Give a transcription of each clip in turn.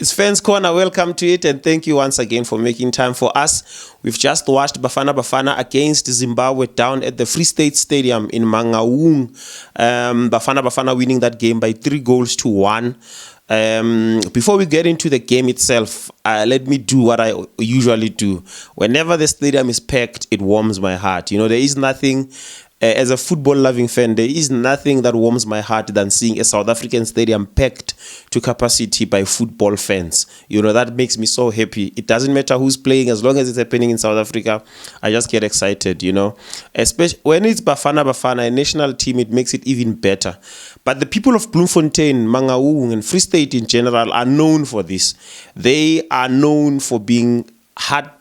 It's Fans Corner. Welcome to it, and thank you once again for making time for us. We've just watched Bafana against Zimbabwe down at the Free State Stadium in Mangaung. Bafana winning that game by 3-1. Before we get into the game itself, let me do what I usually do. Whenever the stadium is packed, it warms my heart. You know, there is nothing. As a football-loving fan, there is nothing that warms my heart than seeing a South African stadium packed to capacity by football fans. You know, that makes me so happy. It doesn't matter who's playing, as long as it's happening in South Africa, I just get excited, you know. Especially when it's Bafana, a national team, it makes it even better. But the people of Bloemfontein, Mangaung, and Free State in general are known for this. They are known for being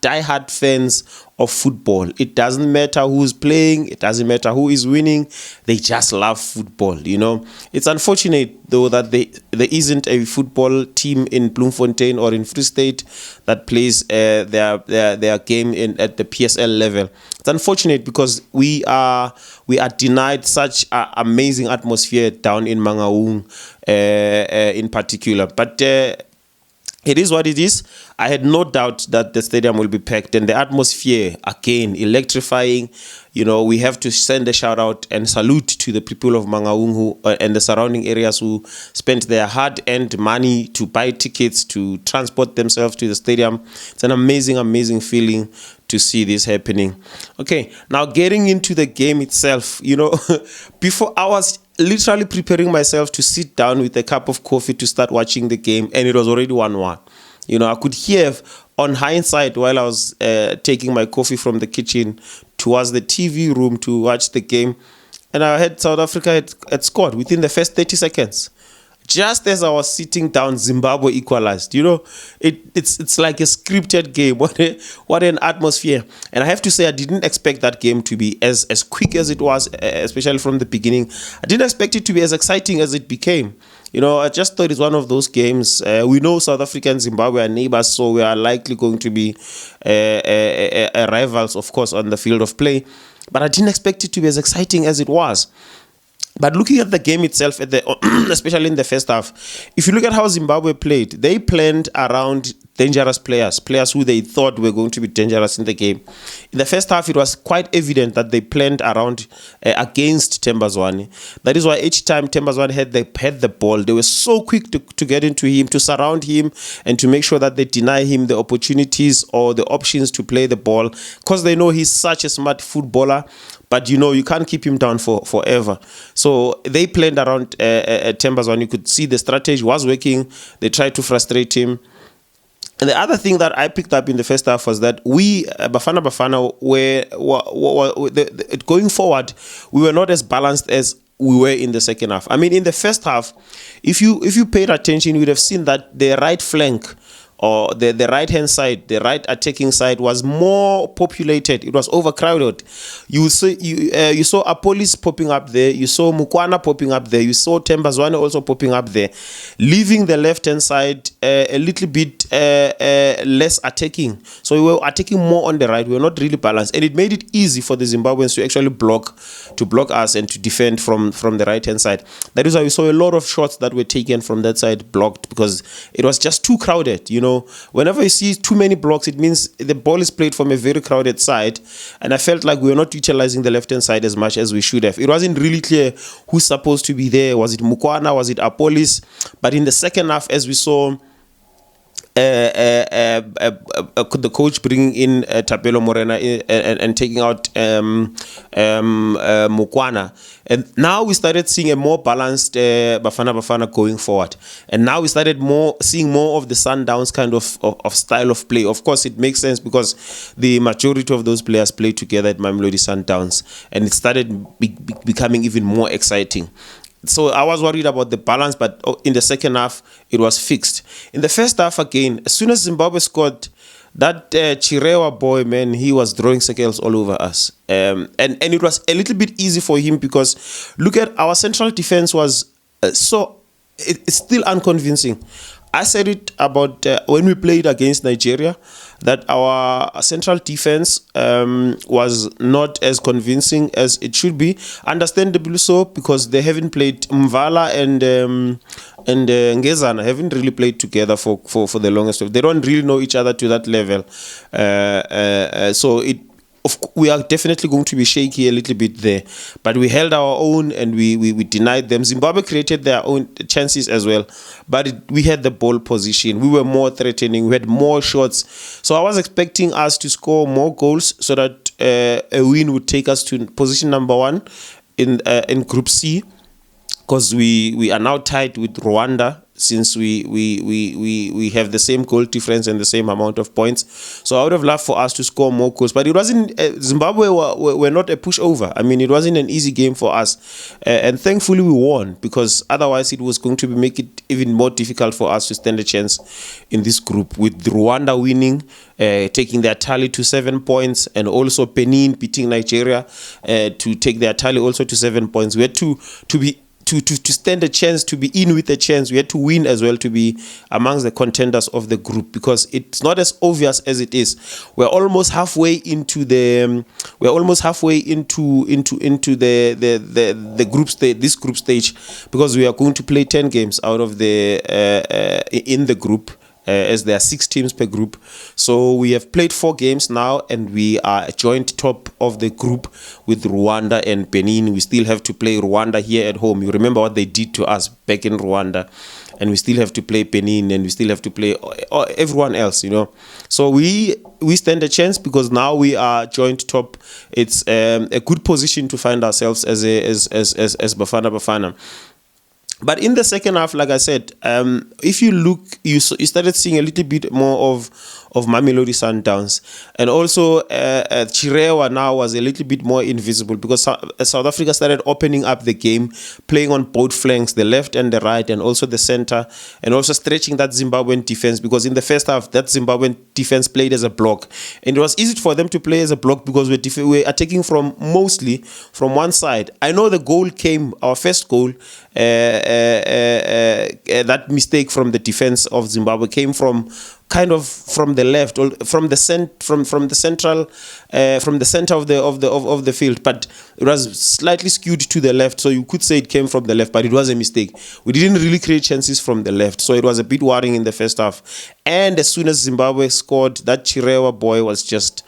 die-hard fans of football. It doesn't matter who's playing, it doesn't matter who is winning, they just love football, you know. It's unfortunate though that there isn't a football team in Bloemfontein or in Free State that plays their game at the PSL level. It's unfortunate because we are denied such an amazing atmosphere down in Mangaung in particular. But it is what it is. I had no doubt that the stadium will be packed, and the atmosphere, again, electrifying. You know, we have to send a shout out and salute to the people of Mangaung who, and the surrounding areas who spent their hard-earned money to buy tickets, to transport themselves to the stadium. It's an amazing, amazing feeling to see this happening. Okay, now getting into the game itself, you know, before I was literally preparing myself to sit down with a cup of coffee to start watching the game, and it was already 1-1. You know, I could hear on hindsight while I was taking my coffee from the kitchen towards the TV room to watch the game, and I heard South Africa had scored within the first 30 seconds. Just as I was sitting down, Zimbabwe equalized. You know, it's like a scripted game. What an atmosphere! And I have to say, I didn't expect that game to be as quick as it was, especially from the beginning. I didn't expect it to be as exciting as it became. You know, I just thought it's one of those games. We know South Africa and Zimbabwe are neighbors, so we are likely going to be rivals, of course, on the field of play. But I didn't expect it to be as exciting as it was. But looking at the game itself, especially in the first half, if you look at how Zimbabwe played, they planned around dangerous players who they thought were going to be dangerous in the game. In the first half, it was quite evident that they planned around against Tembazwane. That is why each time Tembazwane had the ball, they were so quick to get into him, to surround him, and to make sure that they deny him the opportunities or the options to play the ball, because they know he's such a smart footballer. But, you know, you can't keep him down forever. So they played around Tembazwane. You could see the strategy was working. They tried to frustrate him. And the other thing that I picked up in the first half was that we, Bafana, going forward, we were not as balanced as we were in the second half. I mean, in the first half, if you paid attention, you would have seen that the right flank, or the right-hand side, the right attacking side, was more populated. It was overcrowded. You saw Apolis popping up there. You saw Mukwana popping up there. You saw Tembazwane also popping up there, leaving the left-hand side a little bit less attacking. So we were attacking more on the right. We were not really balanced, and it made it easy for the Zimbabweans to actually block us and to defend from the right-hand side. That is why we saw a lot of shots that were taken from that side blocked, because it was just too crowded. You know, whenever you see too many blocks, it means the ball is played from a very crowded side, and I felt like we were not utilizing the left-hand side as much as we should have. It wasn't really clear who's supposed to be there. Was it Mukwana? Was it Apolis? But in the second half, as we saw the coach bringing in Tapelo Morena and taking out Mukwana, and now we started seeing a more balanced Bafana going forward, and now we started seeing more of the Sundowns kind of style of play. Of course, it makes sense because the majority of those players play together at Mamelodi Sundowns, and it started becoming even more exciting. So I was worried about the balance, but in the second half, it was fixed. In the first half, again, as soon as Zimbabwe scored, that Chirewa boy, man, he was drawing circles all over us. And it was a little bit easy for him because, look at our central defense was it's still unconvincing. I said it about when we played against Nigeria, that our central defense was not as convincing as it should be. Understandably so, because they haven't played Mvala and Ngezana haven't really played together for the longest time. They don't really know each other to that level. So we are definitely going to be shaky a little bit there, but we held our own and we denied them. Zimbabwe created their own chances as well, but we had the ball position. We were more threatening. We had more shots. So I was expecting us to score more goals so that a win would take us to position number 1 in Group C, because we are now tied with Rwanda, since we have the same goal difference and the same amount of points. So I would have loved for us to score more goals, but it wasn't. Zimbabwe were not a pushover. I mean, it wasn't an easy game for us, and thankfully we won, because otherwise it was going to make it even more difficult for us to stand a chance in this group, with Rwanda winning, taking their tally to 7 points, and also Benin beating Nigeria to take their tally also to 7 points. We had to stand a chance, to be in with a chance. We had to win as well to be amongst the contenders of the group, because it's not as obvious as it is. We're almost halfway into the group stage, this group stage, because we are going to play 10 games out of the in the group. As there are 6 teams per group. So we have played 4 games now, and we are joint top of the group with Rwanda and Benin. We still have to play Rwanda here at home. You remember what they did to us back in Rwanda, and we still have to play Benin, and we still have to play everyone else, you know. So we stand a chance, because now we are joint top. It's a good position to find ourselves as Bafana Bafana. But in the second half, like I said, if you look, you started seeing a little bit more of Mamelodi Sundowns, and also Chirewa now was a little bit more invisible, because South Africa started opening up the game, playing on both flanks, the left and the right, and also the center, and also stretching that Zimbabwean defense, because in the first half that Zimbabwean defense played as a block, and it was easy for them to play as a block, because we're attacking mostly from one side. I know the goal came, our first goal, that mistake from the defense of Zimbabwe came from kind of from the left, or from the center of the field, but it was slightly skewed to the left, so you could say it came from the left, but it was a mistake. We didn't really create chances from the left, so it was a bit worrying in the first half. And as soon as Zimbabwe scored, that Chirewa boy was just,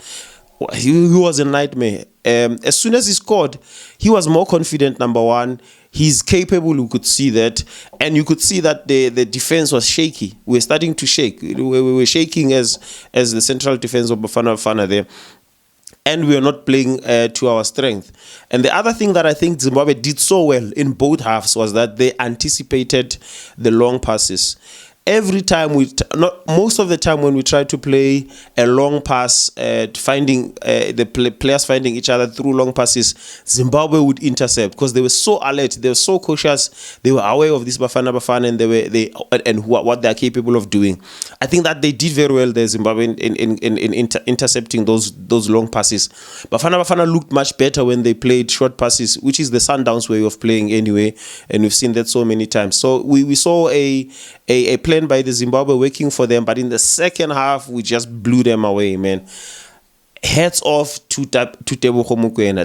he was a nightmare. As soon as he scored, he was more confident, number one. He's capable, you could see that. And you could see that the defense was shaky. We were starting to shake. We were shaking as the central defense of Bafana there. And we are not playing to our strength. And the other thing that I think Zimbabwe did so well in both halves was that they anticipated the long passes. Every time most of the time when we try to play a long pass, finding the players finding each other through long passes, Zimbabwe would intercept, because they were so alert, they were so cautious, they were aware of this Bafana, and what they are capable of doing. I think that they did very well there, Zimbabwe, in intercepting those long passes. Bafana looked much better when they played short passes, which is the Sundowns way of playing anyway, and we've seen that so many times. So we saw a plan by the Zimbabwe working for them, but in the second half we just blew them away, man. Hats off to Tebogo Mokoena.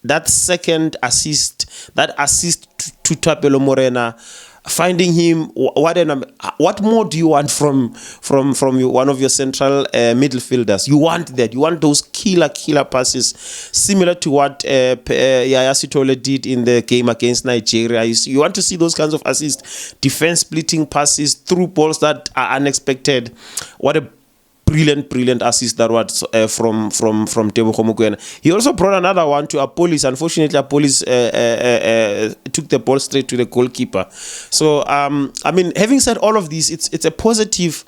That second assist, to Tapelo Morena, finding him, what more do you want from one of your central midfielders? You want that. You want those killer passes, similar to what Yaya Sitole did in the game against Nigeria. You want to see those kinds of assists, defense splitting passes, through balls that are unexpected. What a brilliant assist that was from Tebogo Mokoena. He also brought another one to Apolis. Unfortunately, Apolis took the ball straight to the goalkeeper. So I mean, having said all of this, it's a positive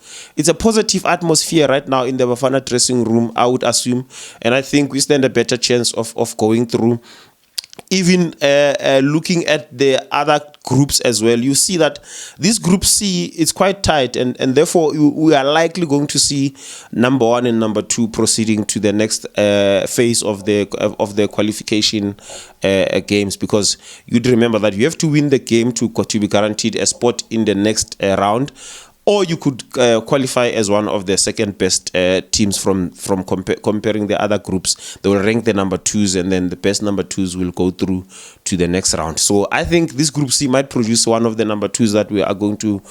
atmosphere right now in the Bafana dressing room, I would assume, and I think we stand a better chance of going through. Even looking at the other groups as well, you see that this group C is quite tight, and therefore we are likely going to see number 1 and number 2 proceeding to the next phase of the qualification games, because you'd remember that you have to win the game to be guaranteed a spot in the next round. or you could qualify as one of the second best teams from comparing the other groups. They will rank the number 2s, and then the best number 2s will go through to the next round. So I think this group C might produce one of the number 2s that we are going to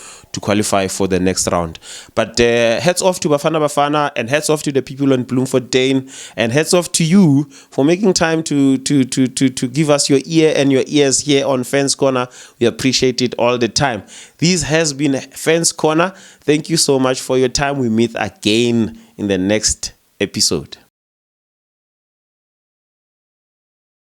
qualify for the next round. But hats off to Bafana, and hats off to the people on Bloemfontein, and hats off to you for making time to give us your ear and your ears here on Fans Corner. We appreciate it all the time. This has been Fans Corner. Thank you so much for your time. We meet again in the next episode.